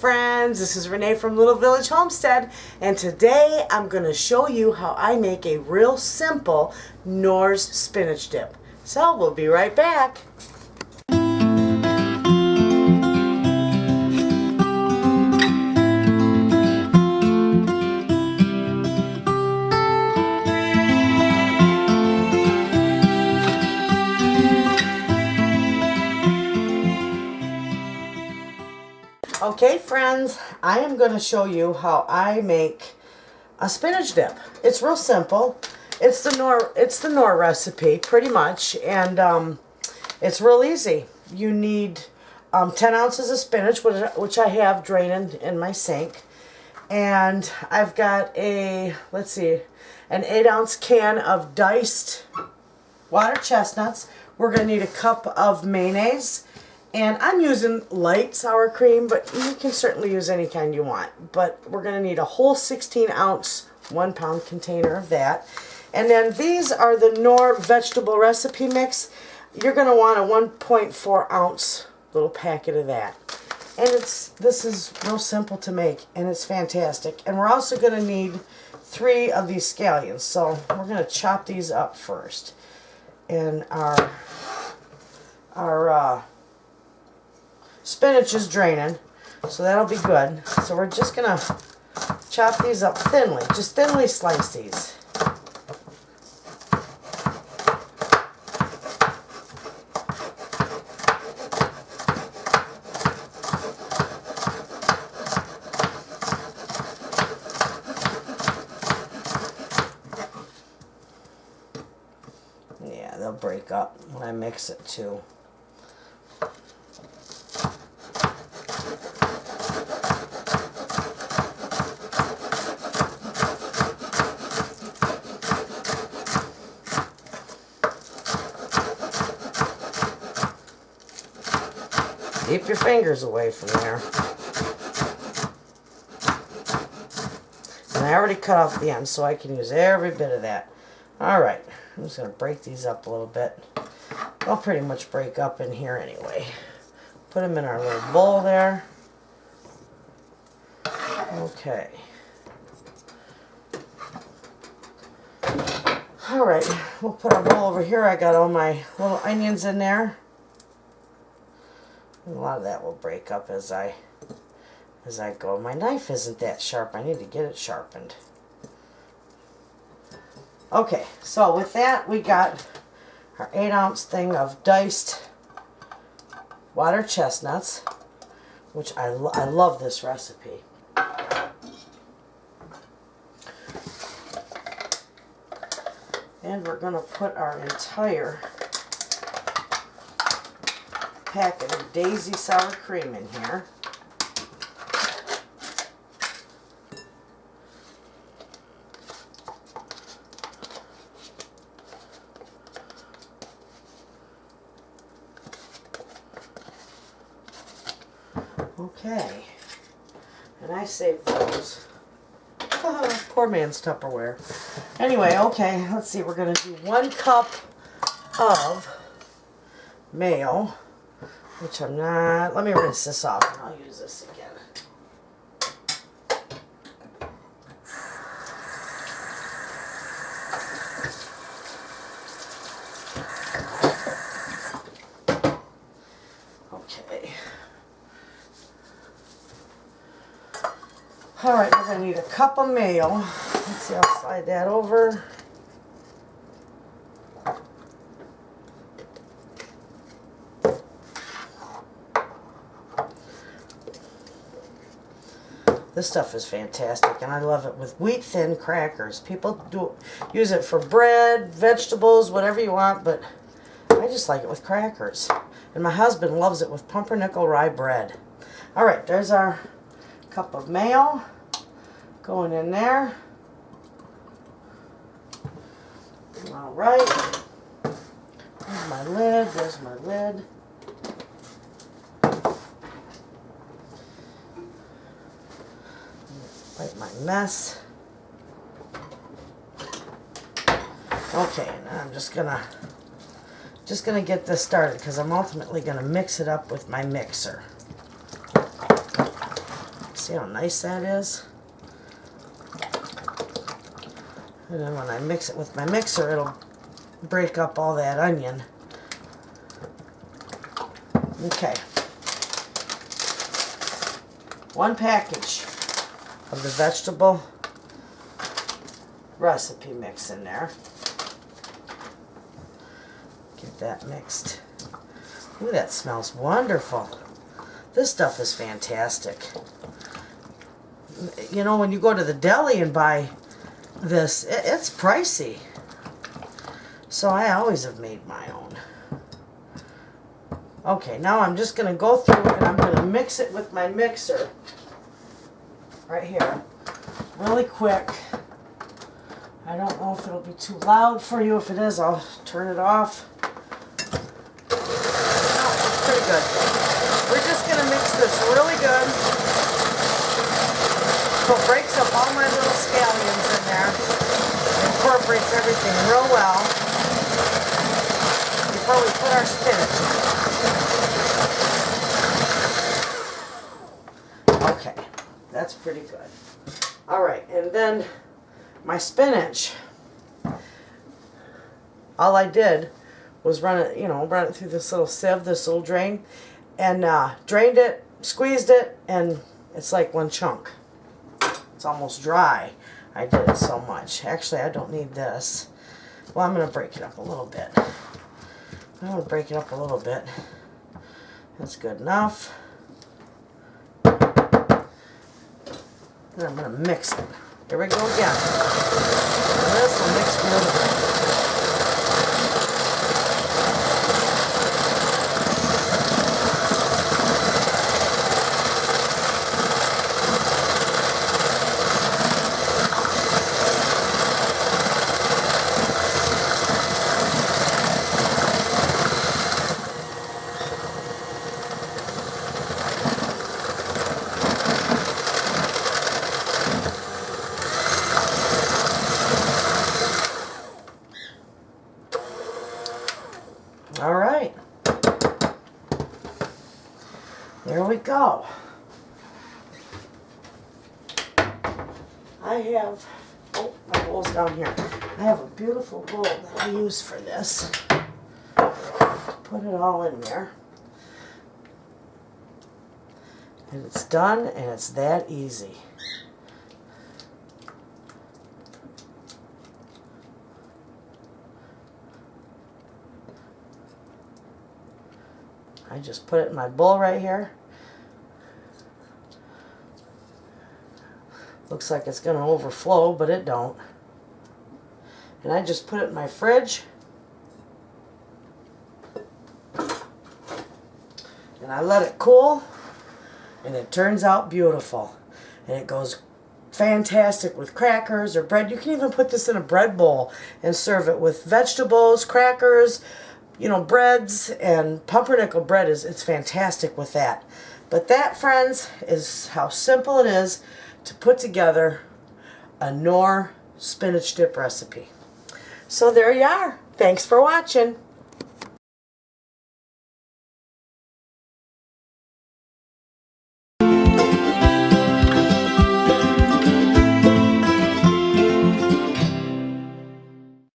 friends, this is Renee from Little Village Homestead, and today I'm going to show you how I make a real simple Knorr's spinach dip. So we'll be right back. Okay friends, I am going to show you how I make a spinach dip. It's real simple. It's the Knorr recipe pretty much, and it's real easy. You need 10 ounces of spinach, which I have draining in my sink, and I've got an 8-ounce can of diced water chestnuts. We're going to need a cup of mayonnaise. And I'm using light sour cream, but you can certainly use any kind you want. But we're going to need a whole 16-ounce, 1-pound container of that. And then these are the Knorr vegetable recipe mix. You're going to want a 1.4-ounce little packet of that. And this is real simple to make, and it's fantastic. And we're also going to need 3 of these scallions. So we're going to chop these up first. And our spinach is draining, so that'll be good. So we're just going to chop these up thinly, just thinly slice these. Yeah, they'll break up when I mix it too. Keep your fingers away from there. And I already cut off the end, so I can use every bit of that. Alright, I'm just going to break these up a little bit. They'll pretty much break up in here anyway. Put them in our little bowl there. Okay. Alright, we'll put our bowl over here. I got all my little onions in there. A lot of that will break up as I go. My knife isn't that sharp. I need to get it sharpened. Okay, so with that we got our 8-ounce thing of diced water chestnuts, which I love this recipe. And we're going to put our entire packet of Daisy sour cream in here. Okay, and I saved those. Poor man's Tupperware. Anyway, okay, let's see. We're going to do 1 cup of mayo. Which I'm not. Let me rinse this off and I'll use this again. Okay. Alright, we're going to need a cup of mayo. Let's see, I'll slide that over. This stuff is fantastic, and I love it with wheat thin crackers. People use it for bread, vegetables, whatever you want, but I just like it with crackers. And my husband loves it with pumpernickel rye bread. Alright, there's our cup of mayo going in there. Alright, there's my lid, there's my lid. Wipe my mess. Okay, now I'm just gonna get this started because I'm ultimately gonna mix it up with my mixer. See how nice that is? And then when I mix it with my mixer, it'll break up all that onion. Okay. 1 package of the vegetable recipe mix in there. Get that mixed. Ooh, that smells wonderful. This stuff is fantastic. You know, when you go to the deli and buy this, it's pricey. So I always have made my own. Okay, now I'm just going to go through and I'm going to mix it with my mixer. Right here. Really quick. I don't know if it'll be too loud for you. If it is, I'll turn it off. It's pretty good. We're just going to mix this really good. So it breaks up all my little scallions in there. Incorporates everything real well before we put our spinach in. Okay, that's pretty good. Alright, and then my spinach, all I did was run it, run it through this little sieve, this little drain, and drained it, squeezed it, and it's like one chunk. It's almost dry. I did it so much. Actually, I don't need this. Well, I'm going to break it up a little bit. I'm going to break it up a little bit. That's good enough. And I'm going to mix it. Here we go again. And this will mix beautifully. All right, there we go. I have, oh, my bowl's down here. I have a beautiful bowl that I use for this. Put it all in there. And it's done, and it's that easy. I just put it in my bowl right here. Looks like it's going to overflow, but it don't. And I just put it in my fridge. And I let it cool. And it turns out beautiful. And it goes fantastic with crackers or bread. You can even put this in a bread bowl and serve it with vegetables, crackers, breads, and pumpernickel bread it's fantastic with that. But that, friends, is how simple it is to put together a Knorr spinach dip recipe. So there you are. Thanks for watching.